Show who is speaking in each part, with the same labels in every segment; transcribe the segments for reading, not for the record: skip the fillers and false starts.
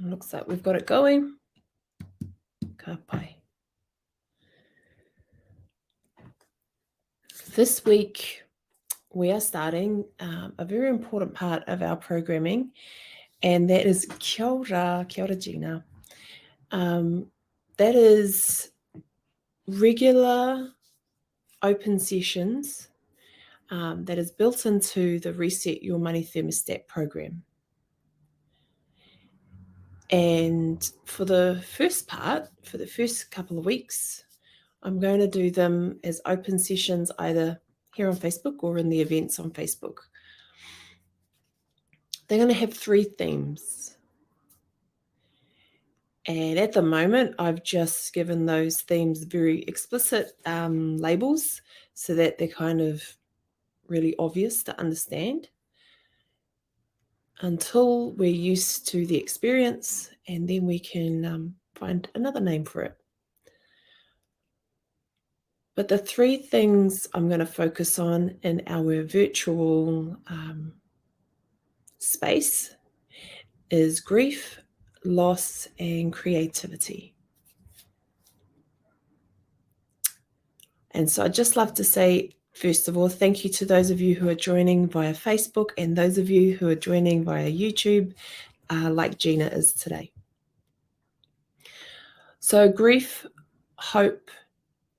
Speaker 1: Looks like we've got it going. Ka pai. This week, we are starting a very important part of our programming, and that is kia ora Gina. That is regular open sessions that is built into the Reset Your Money Thermostat program. And for the first part, for the first couple of weeks, I'm going to do them as open sessions either here on Facebook or in the events on Facebook. They're going to have 3 themes. And at the moment, I've just given those themes very explicit labels so that they're kind of really obvious to understand until we're used to the experience, and then we can find another name for it. But the 3 things I'm going to focus on in our virtual space is grief, loss, and creativity. And so I'd just love to say, first of all, thank you to those of you who are joining via Facebook and those of you who are joining via YouTube, like Gina is today. So grief, hope,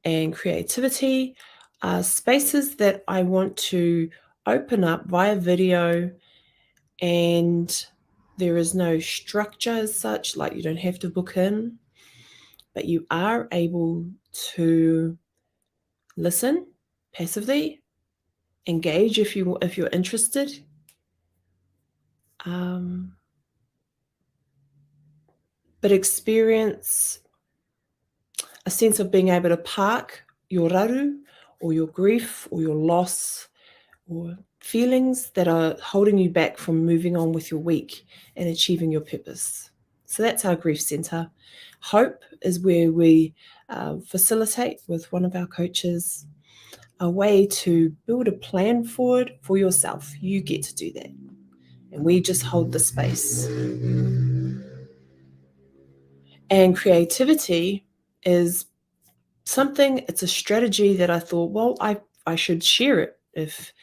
Speaker 1: and creativity are spaces that I want to open up via video, and there is no structure as such, like you don't have to book in, but you are able to listen passively, engage if you're interested, but experience a sense of being able to park your raru or your grief or your loss or feelings that are holding you back from moving on with your week and achieving your purpose. So that's our grief center. Hope is where we facilitate with one of our coaches a way to build a plan forward for yourself. You get to do that. And we just hold the space. And creativity is something, it's a strategy that I thought, well, I should share it. If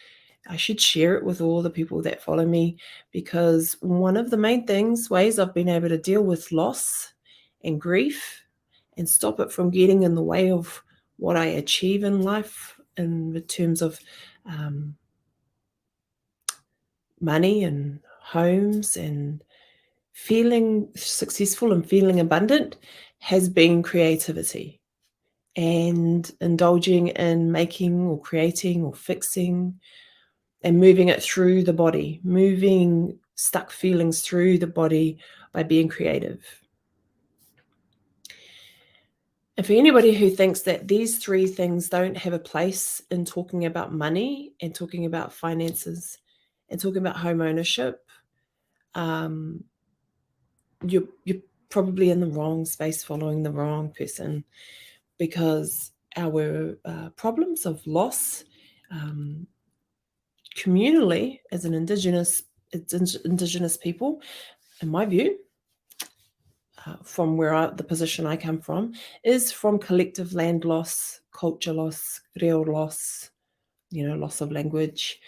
Speaker 1: I should share it with all the people that follow me, because one of the main ways I've been able to deal with loss and grief and stop it from getting in the way of what I achieve in life in terms of money and homes and feeling successful and feeling abundant has been creativity and indulging in making or creating or fixing and moving it through the body, moving stuck feelings through the body by being creative. And for anybody who thinks that these 3 things don't have a place in talking about money and talking about finances and talking about home ownership, you're probably in the wrong space, following the wrong person, because our problems of loss communally as an Indigenous people, in my view, from the position I come from, is from collective land loss, culture loss, reo loss, loss of language.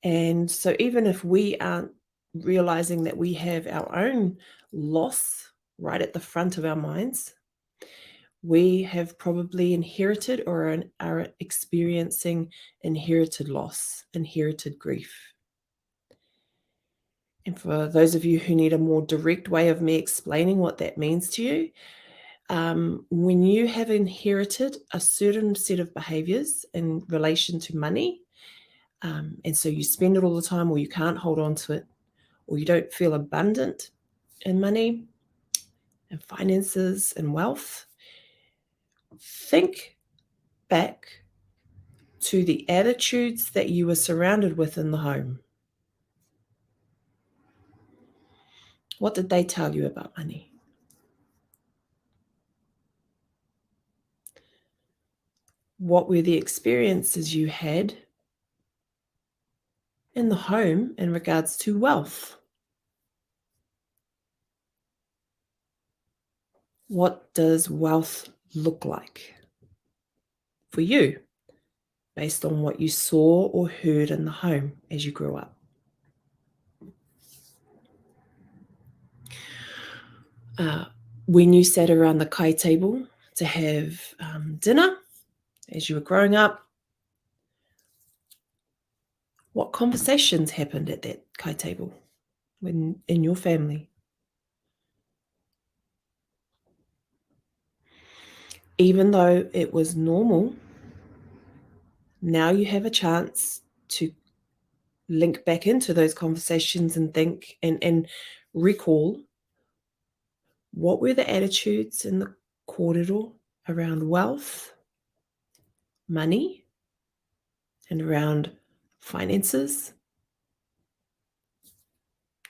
Speaker 1: And so even if we aren't realizing that we have our own loss right at the front of our minds, we have probably inherited or are experiencing inherited loss, inherited grief. And for those of you who need a more direct way of me explaining what that means to you, when you have inherited a certain set of behaviors in relation to money, and so you spend it all the time, or you can't hold on to it, or you don't feel abundant in money and finances and wealth, think back to the attitudes that you were surrounded with in the home. What did they tell you about money? What were the experiences you had in the home in regards to wealth? What does wealth look like for you based on what you saw or heard in the home as you grew up? When you sat around the kai table to have dinner as you were growing up, what conversations happened at that kai table when in your family? Even though it was normal, now you have a chance to link back into those conversations and think and recall what were the attitudes in the corridor around wealth, money, and around finances,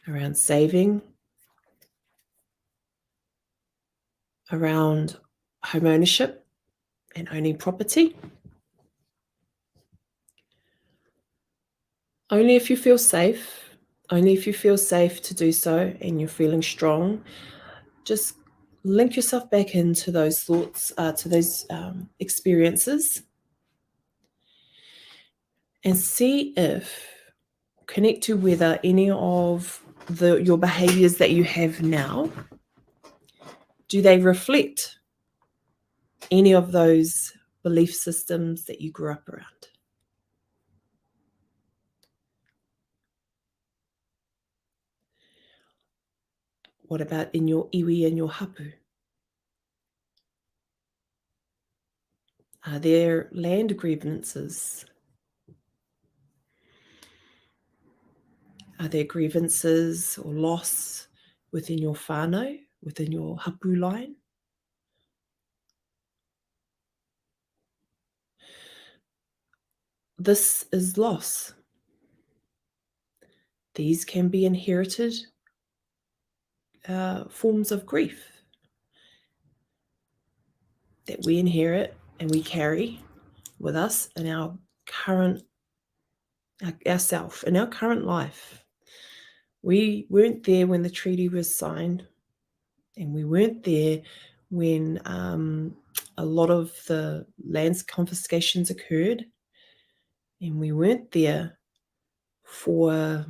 Speaker 1: around saving, around home ownership and owning property. Only if you feel safe, to do so and you're feeling strong, just link yourself back into those thoughts, to those experiences, and see if, connect to whether any of your behaviors that you have now, do they reflect any of those belief systems that you grew up around? What about in your iwi and your hapu? Are there land grievances? Are there grievances or loss within your whānau, within your hapu line? This is loss. These can be inherited forms of grief that we inherit and we carry with us in our current ourself, in our current life. We weren't there when the treaty was signed, and we weren't there when a lot of the lands confiscations occurred, and we weren't there for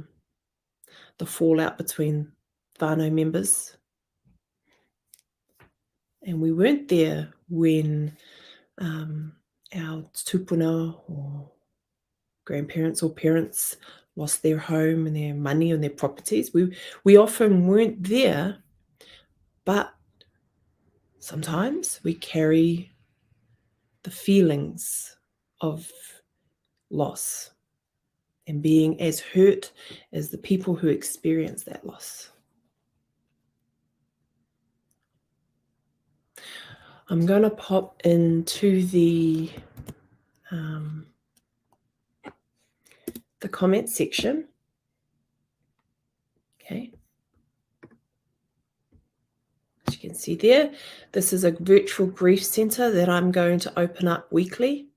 Speaker 1: the fallout between whānau members, and we weren't there when our tupuna or grandparents or parents lost their home and their money and their properties. We often weren't there, but sometimes we carry the feelings of loss and being as hurt as the people who experience that loss. I'm going to pop into the comment section. Okay. As you can see there, this is a virtual grief center that I'm going to open up weekly.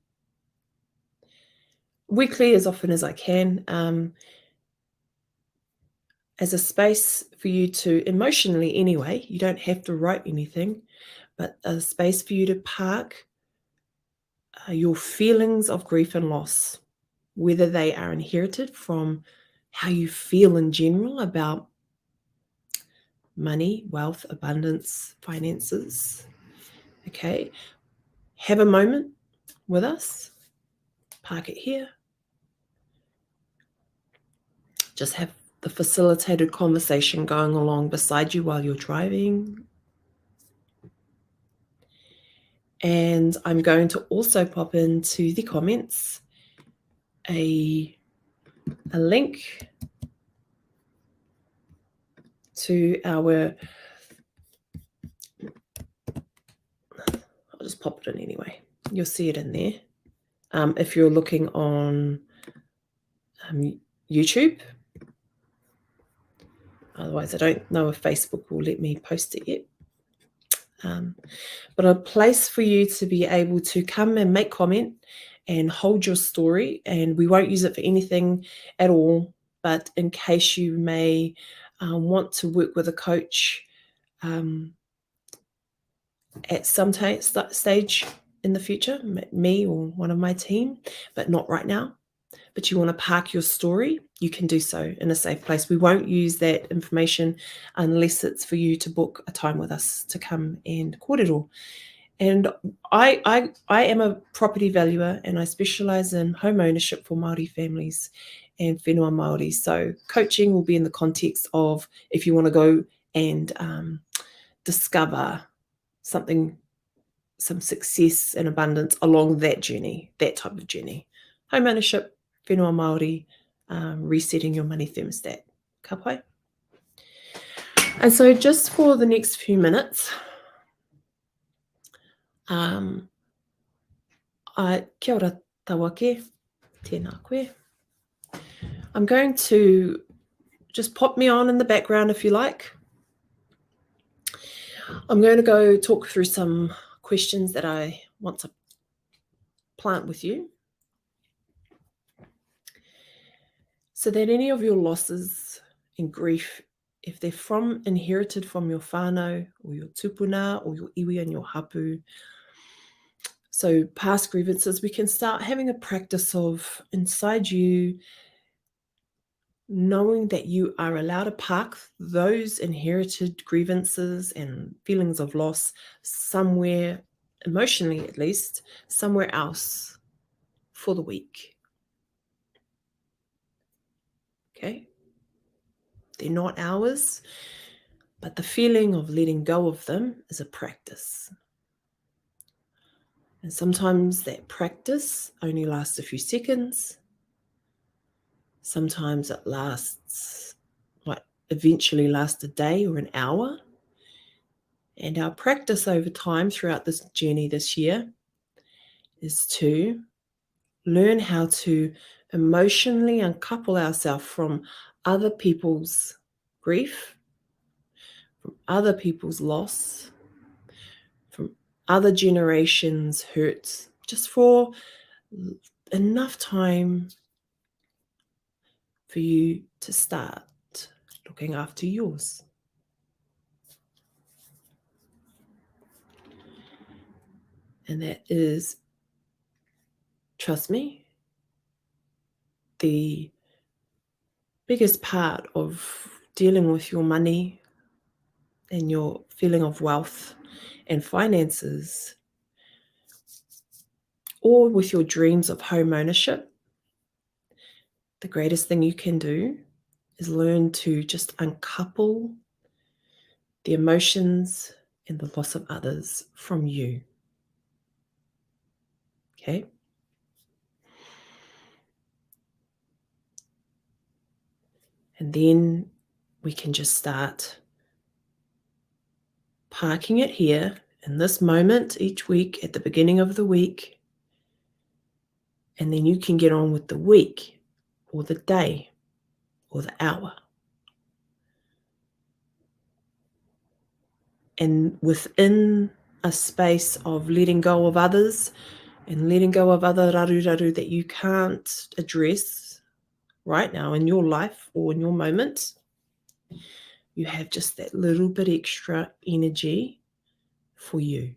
Speaker 1: Weekly as often as I can, as a space for you to emotionally, anyway, you don't have to write anything, but a space for you to park your feelings of grief and loss, whether they are inherited from how you feel in general about money, wealth, abundance, finances. Okay, have a moment with us, park it here, just have the facilitated conversation going along beside you while you're driving. And I'm going to also pop into the comments a link to our, I'll just pop it in anyway. You'll see it in there. If you're looking on YouTube. Otherwise, I don't know if Facebook will let me post it yet. But a place for you to be able to come and make comment and hold your story, and we won't use it for anything at all, but in case you may want to work with a coach at some stage in the future, me or one of my team, but not right now. But you want to park your story, you can do so in a safe place. We won't use that information unless it's for you to book a time with us to come and kōrero. And I am a property valuer, and I specialize in home ownership for Māori families and whenua Māori. So coaching will be in the context of if you want to go and discover some success and abundance along that journey, that type of journey. Home ownership, whenua Māori, resetting your money thermostat. Ka pai? And so just for the next few minutes, kia ora tawake, tēnā koe. I'm going to just pop me on in the background if you like. I'm going to go talk through some questions that I want to plant with you, so that any of your losses and grief, if they're inherited from your whānau or your tupuna or your iwi and your hapu, so past grievances, we can start having a practice of inside you knowing that you are allowed to park those inherited grievances and feelings of loss somewhere, emotionally at least, somewhere else for the week. Okay? They're not ours, but the feeling of letting go of them is a practice. And sometimes that practice only lasts a few seconds. Sometimes it eventually lasts a day or an hour. And our practice over time throughout this journey this year is to learn how to emotionally uncouple ourselves from other people's grief, from other people's loss, from other generations' hurts, just for enough time for you to start looking after yours. And that is, trust me, the biggest part of dealing with your money and your feeling of wealth and finances, or with your dreams of home ownership. The greatest thing you can do is learn to just uncouple the emotions and the loss of others from you. Okay? And then we can just start parking it here in this moment each week at the beginning of the week. And then you can get on with the week or the day or the hour. And within a space of letting go of others and letting go of other raru that you can't address right now in your life or in your moment, you have just that little bit extra energy for you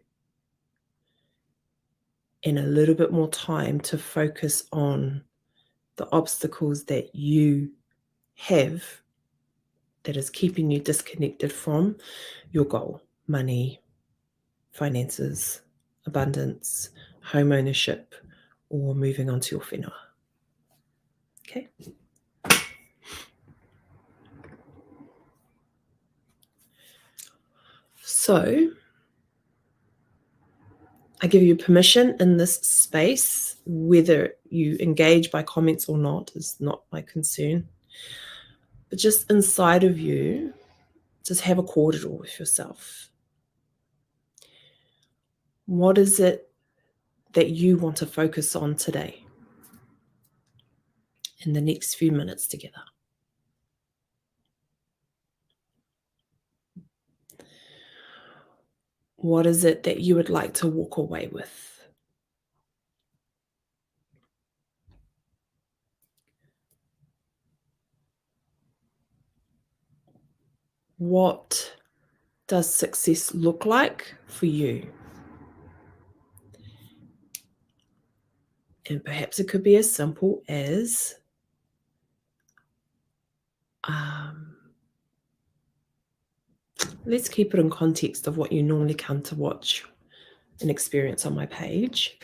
Speaker 1: and a little bit more time to focus on the obstacles that you have that is keeping you disconnected from your goal: money, finances, abundance, home ownership, or moving on to your whenua. Okay? So, I give you permission in this space, whether you engage by comments or not is not my concern. But just inside of you, just have a kōrero with yourself. What is it that you want to focus on today in the next few minutes together? What is it that you would like to walk away with? What does success look like for you? And perhaps it could be as simple as let's keep it in context of what you normally come to watch and experience on my page.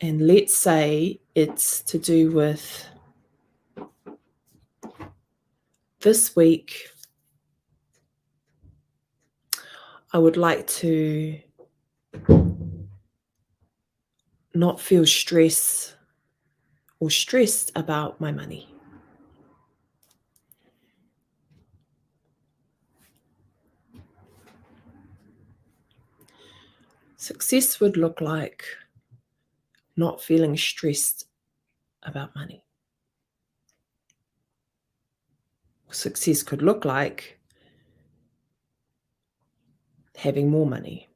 Speaker 1: And let's say it's to do with this week. I would like to not feel stressed about my money. Success would look like not feeling stressed about money. Success could look like having more money.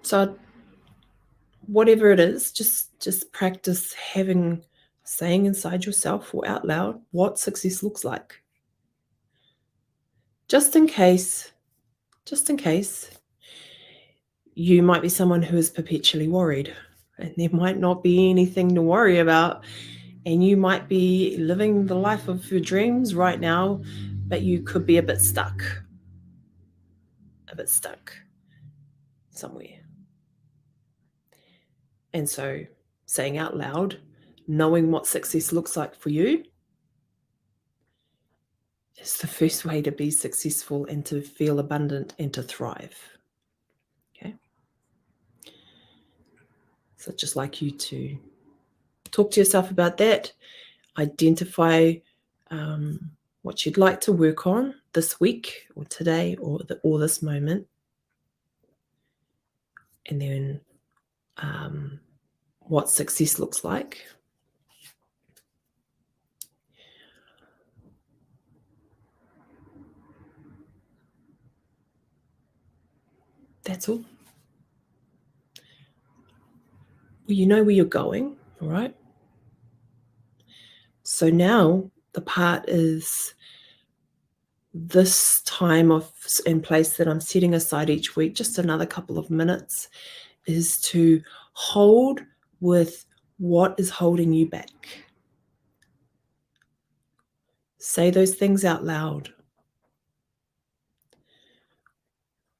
Speaker 1: So whatever it is, just practice saying inside yourself or out loud what success looks like. Just in case you might be someone who is perpetually worried, and there might not be anything to worry about, and you might be living the life of your dreams right now, but you could be a bit stuck somewhere. And so saying out loud, knowing what success looks like for you, is the first way to be successful and to feel abundant and to thrive. Okay? So I'd just like you to talk to yourself about that, identify what you'd like to work on this week or today or this moment, and then what success looks like. That's all. Well, you know where you're going, all right? So now the part is this time and place that I'm setting aside each week, just another couple of minutes, is to hold with what is holding you back. Say those things out loud.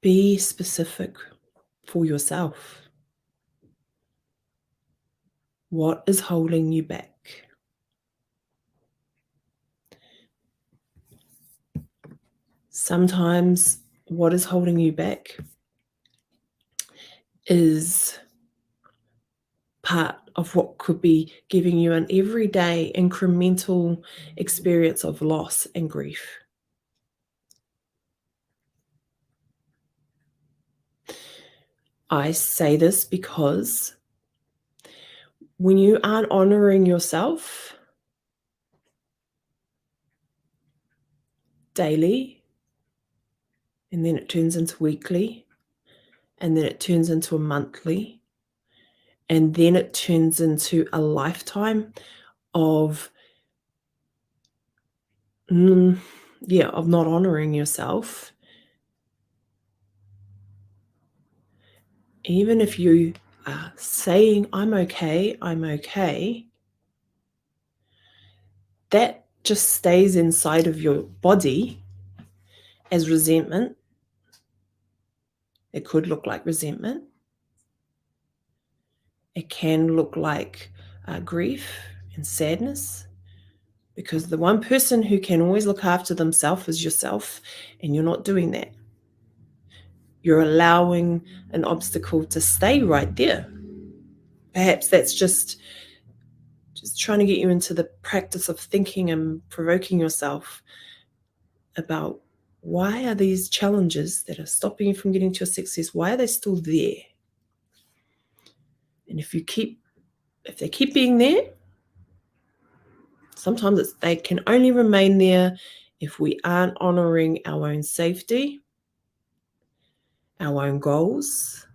Speaker 1: Be specific for yourself. What is holding you back? Sometimes what is holding you back is part of what could be giving you an everyday incremental experience of loss and grief. I say this because when you aren't honoring yourself daily, and then it turns into weekly, and then it turns into a monthly, and then it turns into a lifetime of not honoring yourself. Even if you are saying, I'm okay, that just stays inside of your body as resentment. It could look like resentment. It can look like grief and sadness, because the one person who can always look after themselves is yourself, and you're not doing that. You're allowing an obstacle to stay right there. Perhaps that's just trying to get you into the practice of thinking and provoking yourself about, why are these challenges that are stopping you from getting to your success, why are they still there? And if they keep being there, sometimes they can only remain there if we aren't honoring our own safety, our own goals,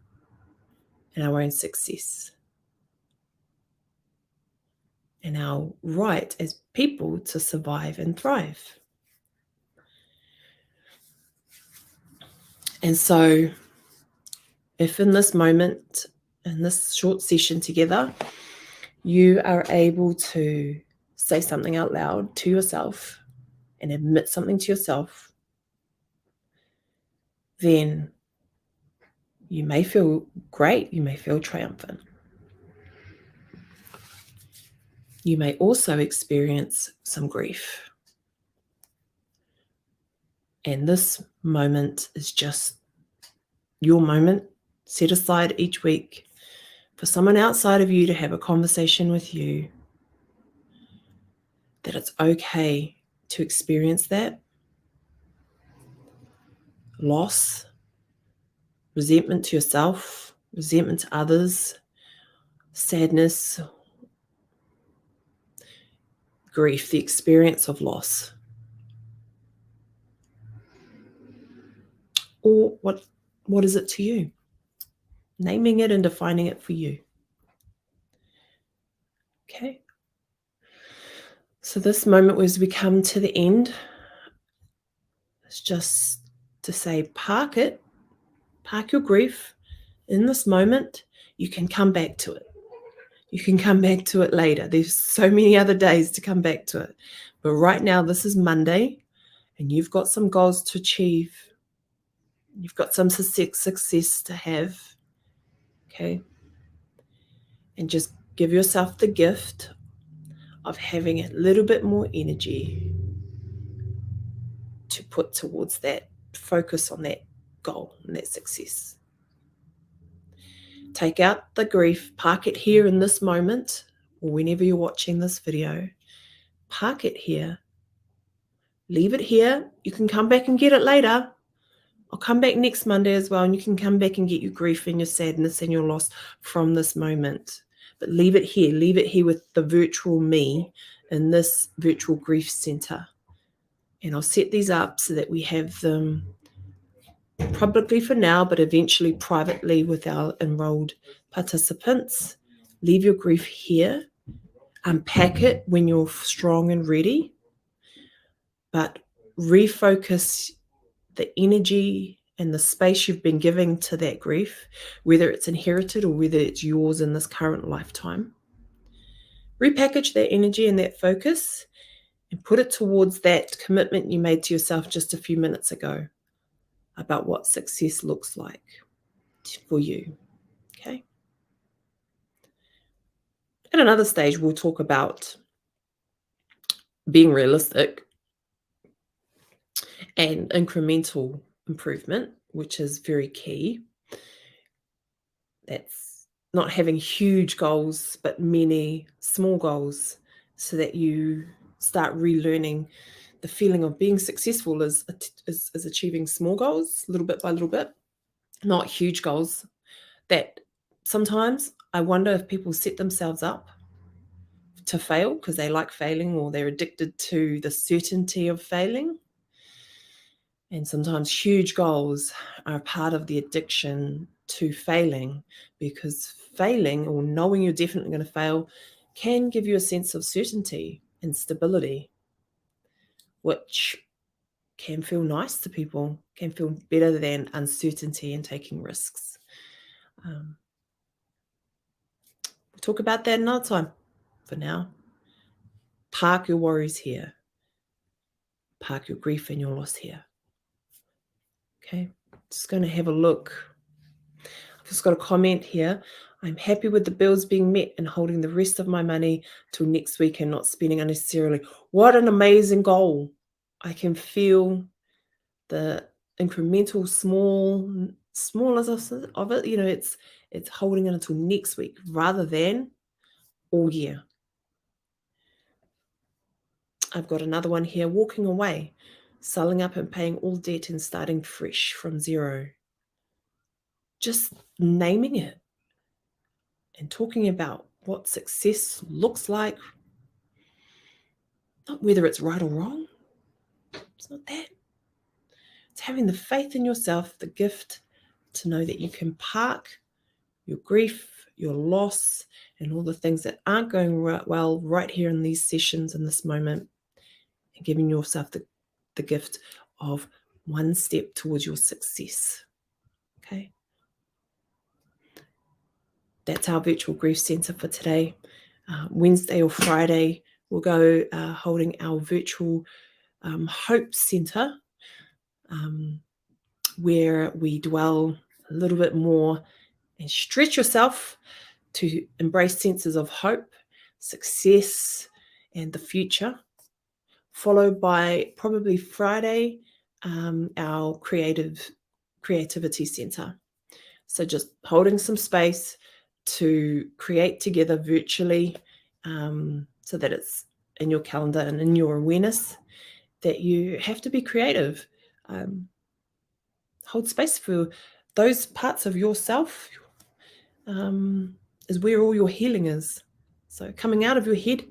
Speaker 1: and our own success. and our right as people to survive and thrive. And so, if in this moment, in this short session together, you are able to say something out loud to yourself and admit something to yourself, then you may feel great, you may feel triumphant. You may also experience some grief. And this moment is just your moment set aside each week for someone outside of you to have a conversation with you, that it's okay to experience that loss, resentment to yourself, resentment to others, sadness, grief, the experience of loss. Or what is it to you? Naming it and defining it for you. Okay. So this moment, as we come to the end, it's just to say, park it, park your grief in this moment. You can come back to it. You can come back to it later. There's so many other days to come back to it. But right now, this is Monday, and you've got some goals to achieve. You've got some success to have. Okay. And just give yourself the gift of having a little bit more energy to put towards that, focus on that goal and that success. Take out the grief, park it here in this moment, or whenever you're watching this video, park it here, leave it here. You can come back and get it later. I'll come back next Monday as well, and you can come back and get your grief and your sadness and your loss from this moment. But leave it here with the virtual me in this virtual grief center. And I'll set these up so that we have them publicly for now, but eventually privately with our enrolled participants. Leave your grief here. Unpack it when you're strong and ready. But refocus the energy and the space you've been giving to that grief, whether it's inherited or whether it's yours in this current lifetime. Repackage that energy and that focus and put it towards that commitment you made to yourself just a few minutes ago about what success looks like for you. Okay. At another stage, we'll talk about being realistic and incremental improvement, which is very key. That's not having huge goals, but many small goals, so that you start relearning the feeling of being successful is achieving small goals, little bit by little bit, not huge goals. That sometimes I wonder if people set themselves up to fail because they like failing, or they're addicted to the certainty of failing. And sometimes huge goals are part of the addiction to failing, because failing, or knowing you're definitely going to fail, can give you a sense of certainty and stability, which can feel nice to people, can feel better than uncertainty and taking risks. We'll talk about that another time. For now, park your worries here. Park your grief and your loss here. Okay, just going to have a look. I've just got a comment here. I'm happy with the bills being met and holding the rest of my money till next week and not spending unnecessarily. What an amazing goal. I can feel the incremental smallness of it. You know, it's holding it until next week rather than all year. I've got another one here. Walking away, selling up and paying all debt and starting fresh from zero. Just naming it and talking about what success looks like. Not whether it's right or wrong. It's not that. It's having the faith in yourself, the gift to know that you can park your grief your loss, and all the things that aren't going well right here in these sessions in this moment, and giving yourself the gift of one step towards your success. Okay. That's our virtual grief center for today. Wednesday or Friday, we'll go holding our virtual hope center, where we dwell a little bit more and stretch yourself to embrace senses of hope, success, and the future. Followed by probably Friday, our creativity center. So just holding some space to create together virtually, so that it's in your calendar and in your awareness that you have to be creative. Hold space for those parts of yourself, is where all your healing is. So coming out of your head,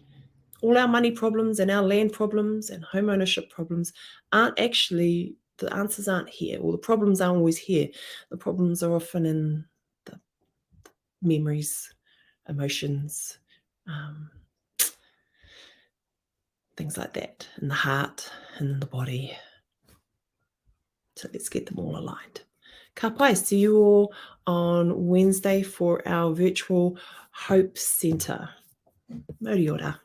Speaker 1: all our money problems and our land problems and home ownership problems aren't actually, the answers aren't here, or the problems aren't always here. The problems are often in the memories, emotions, things like that, in the heart and in the body. So let's get them all aligned. Ka pai, see you all on Wednesday for our virtual Hope Centre. Mori ora.